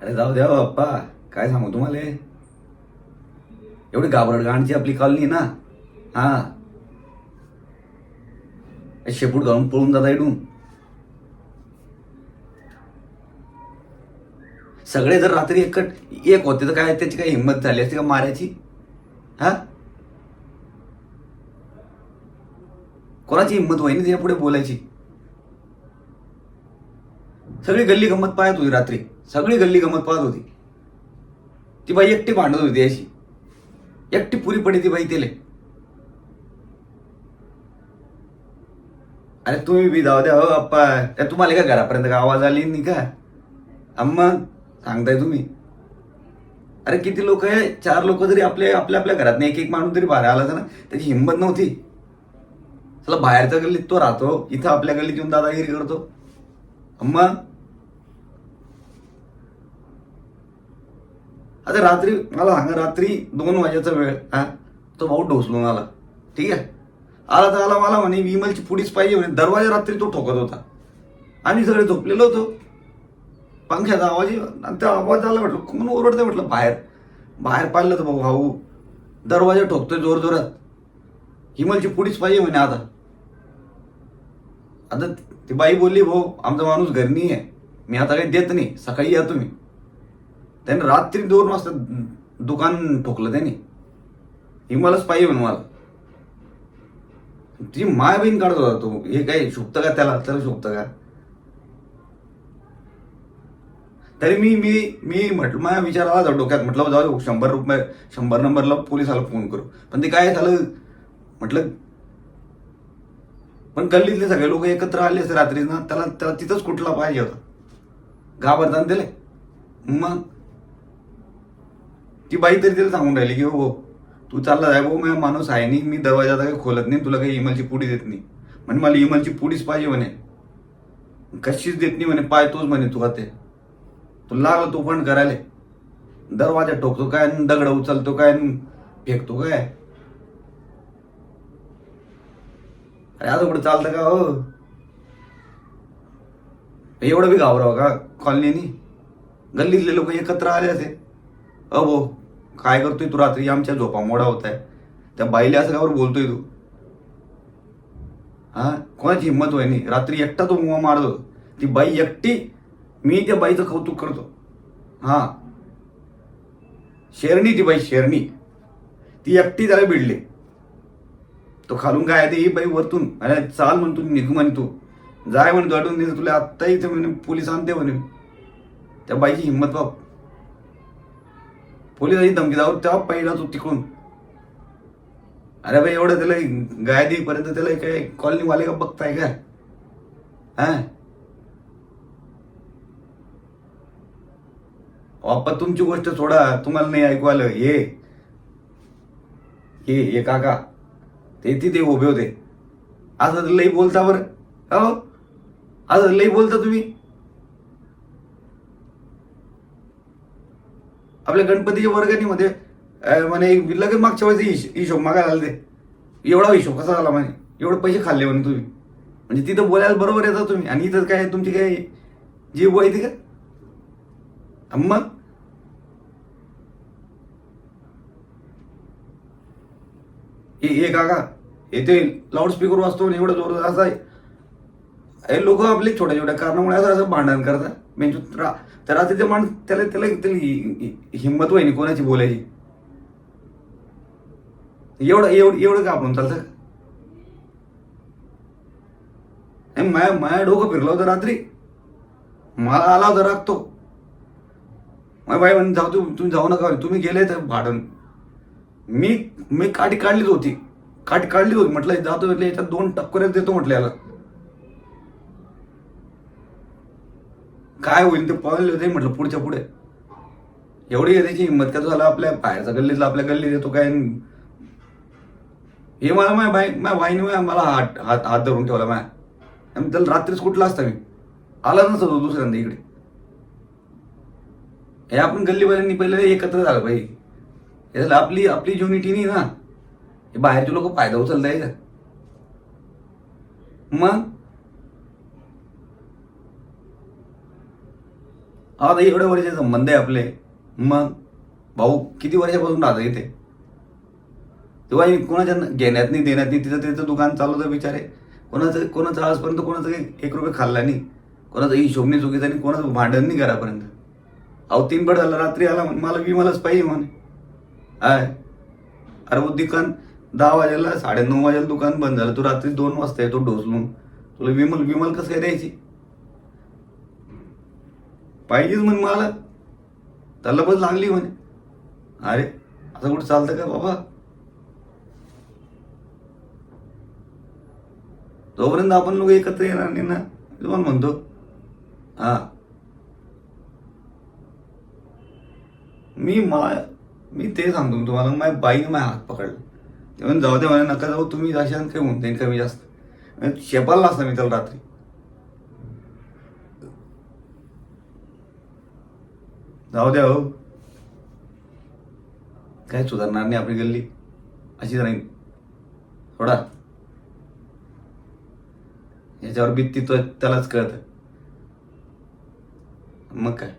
अरे जाऊ द्या हो बाप्पा. काय सांगू तुम्हाला, एवढी घाबरट गाणची आपली कॉलनी ना. हा, शेपूट घालून पळून जाता इडून. सगळे जर रात्री एक होते तर काय त्याची काही हिंमत झाली असती का मारायची? हा, कोणाची हिंमत होईनी त्याच्या पुढे बोलायची? सगळी गल्ली गंमत पाहत होती रात्री. सगळी गल्ली गंमत पाहत होती. ती बाई एकटी भांडत होती अशी. एकटी पुरी पडी ती बाई तेले. अरे तुम्ही बी जाऊ द्या हो अप्पा. तुम्हाला का घरापर्यंत का आवाज आली नाही का? अम्मा, सांगताय तुम्ही. अरे किती लोक आहे, 4 लोक जरी आपल्या आपल्या आपल्या घरात एक एक माणूस जरी बाहेर आला ना, त्याची हिंमत नव्हती. चला बाहेरच्या गल्लीत तो राहतो, इथं आपल्या गल्लीत येऊन दादागिरी करतो. अम्मा, आता रात्री मला सांगा, रात्री 2 वाजेचा वेळ. हा, तो भाऊ ढोसलून आला. ठीक आहे, आला तर आला, मला म्हणे विमलची पुडीच पाहिजे म्हणे. दरवाजा रात्री तो ठोकत होता. आम्ही सगळे झोपलेलो होतो. पंख्याचा आवाज आणि त्या आवाज आला, म्हटलं कोण ओरडते, म्हटलं बाहेर. बाहेर पाहिलं तर भाऊ दरवाजा ठोकतोय जोर जोरात. हिमलची पुडीच पाहिजे म्हणे. आता आता ती बाई बोलली, भाऊ आमचा माणूस घरी नाही आहे, मी आता काही देत नाही, सकाळी या तुम्ही. त्याने रात्री 2 वाजता दुकान ठोकलं त्याने. हिमलच पाहिजे म्हणे मला. तुझी माय बहीण काढत होता तो. हे काय शोभतं का त्याला? त्याला शोभतं का? तरी मी मी मी म्हटलं, माझ्या विचार आला होता डोक्यात, म्हटलं जाऊ 100 नंबरला पोलिसाला फोन करू. पण ते काय झालं म्हटलं, पण गल्लीतले सगळे लोक एकत्र आले असते रात्री ना, त्याला त्याला तिथंच कुठला पाहिजे होता. घाबरताना दिले. मग ती बाई तरी त्याला सांगून राहिली की हो तू चालला जाय भाऊ, माझा माणूस आहे नाही, मी दरवाजा काही खोलत नाही, तुला काही इमलची पुडी देत नाही म्हणे. मला इमलची पुडीच पाहिजे म्हणे. कशीच देत नाही म्हणे, पाय तोच म्हणे तू ते. तू लागला तो पण करायला. दरवाजा ठोकतो काय, दगड उचलतो काय, फेकतो काय. अरे आता कुठं चालतं का हो? एवढं बी घाबरावं का कॉलनीनी? गल्लीतले लोक एकत्र आले असे. भाऊ काय करतोय तू रात्री, आमच्या झोपा मोडा होत आहे. त्या बाईला असं कावर बोलतोय तू? हा, कोणाची हिंमत होय नाही. रात्री एकटा तो मुवा मारतो. ती बाई एकटी. मी त्या बाईचं कौतुक करतो. हा, शेरणी ती बाई, शेरणी. ती एकटी त्याला भिडली. तो खालून काय ते, ही बाई वरतून अरे चाल म्हणतो, निघ म्हणतो, जाय म्हणतो अडून तुला आत्ताही ते म्हणे पोलीस आणते म्हणे. त्या बाईची हिंमत बाप. पोलिसाची धमकी जाऊ तेव्हा पहिला तो तिकडून. अरे भाई एवढं त्याला गायदीपर्यंत त्याला काय कॉलनी वाले का बघताय का? हा, बाप्पा तुमची गोष्ट सोडा, तुम्हाला नाही ऐकू आलं. हे काका ते तिथे उभे होते. असं लई बोलता बरं. हो, असं लई बोलता तुम्ही. आपल्या गणपतीच्या वर्गणीमध्ये म्हणे लगेच मागच्या वेळेस हिशोब मागायला आले ते. एवढा हिशोब कसा झाला म्हणे, एवढे पैसे खाल्ले म्हणे तुम्ही. म्हणजे तिथं बोलायला बरोबर येतात तुम्ही, आणि इथं काय तुमची काय जीव आहे का? मग हे काका येथे लाऊडस्पीकर वाजतो आणि एवढं जोर असं आहे. हे लोक आपले छोट्या छोट्या कारणामुळे असं भांडण करतात. तर रात्री ते माणूस त्याला त्याला हिंमत होईनी कोणाची बोलायची. एवढं एवढं एवढं का आपण चालतं? माया डोकं फिरलं होतं रात्री. मला आला होता राग तो. माझ्या बाई म्हणे जाऊ, तुम्ही जाऊ नका, तुम्ही गेले तर भांडण. मी मी काठी काढलीच होती. म्हटलं जातो, म्हटलं याच्यात 2 टक्करच देतो म्हटलं याला. काय होईल ते पाहिलं होते म्हटलं पुढच्या पुढे. एवढी त्याची हिंमत का झाला आपल्या बाहेरचा गल्लीतला आपल्या गल्लीत येतो काय? हे मला माझ्या बाईने मला हात धरून ठेवला. त्याला रात्रीच कुठला असता मी आला नसतो दुसऱ्यांदा इकडे. हे आपण गल्लीवाल्यांनी पहिले एकत्र झालं पाहिजे. याला आपली आपली युनिटी नाही ना. हे बाहेरचे लोक फायदा उचलताय का? मग आता एवढ्या वर्षाचे संबंध आहे आपले, मग भाऊ किती वर्षापासून राहतं इथे. तेव्हा कोणाच्या घेण्यात नाही देण्यात नाही, तिचं तिचं दुकान चालवतं बिचारे. कोणाचं आजपर्यंत कोणाचं काही 1 रुपये खाल्ला नाही, कोणाचा हिशोब नाही चुकीचा नाही, कोणाचं भांडण नाही घरापर्यंत. अहो 3 पट झालं, रात्री आला म्हणे मला विमलच पाहिजे म्हणे. आहे अरे वो दुकान 10 वाजायला 9:30 वाजायला दुकान बंद झालं, तू रात्री 2 वाजता येतो ढोसलून, तुला विमल विमल कसं काय द्यायची पाहिजेच म्हणे मला. त्याला बस लागली म्हणे. अरे असं कुठं चालतं का बाबा. जोपर्यंत आपण लोक एकत्र येणार नाही ना, तुम्हाला म्हणतो. हा मी ते सांगतो तुम्हाला, माझ्या बाईने माझ्या हात पकडला, तेव्हा जाऊ दे म्हणे, नका जाऊ तुम्ही, जाशाल काही म्हणते जाईल कमी जास्त. शेपाला असता मी त्याला रात्री. जाऊ द्या हो, काय सुधारणार नाही आपली गल्ली, अशीच राहील. थोडा याच्यावर भीती तो त्यालाच कळतं. मग काय.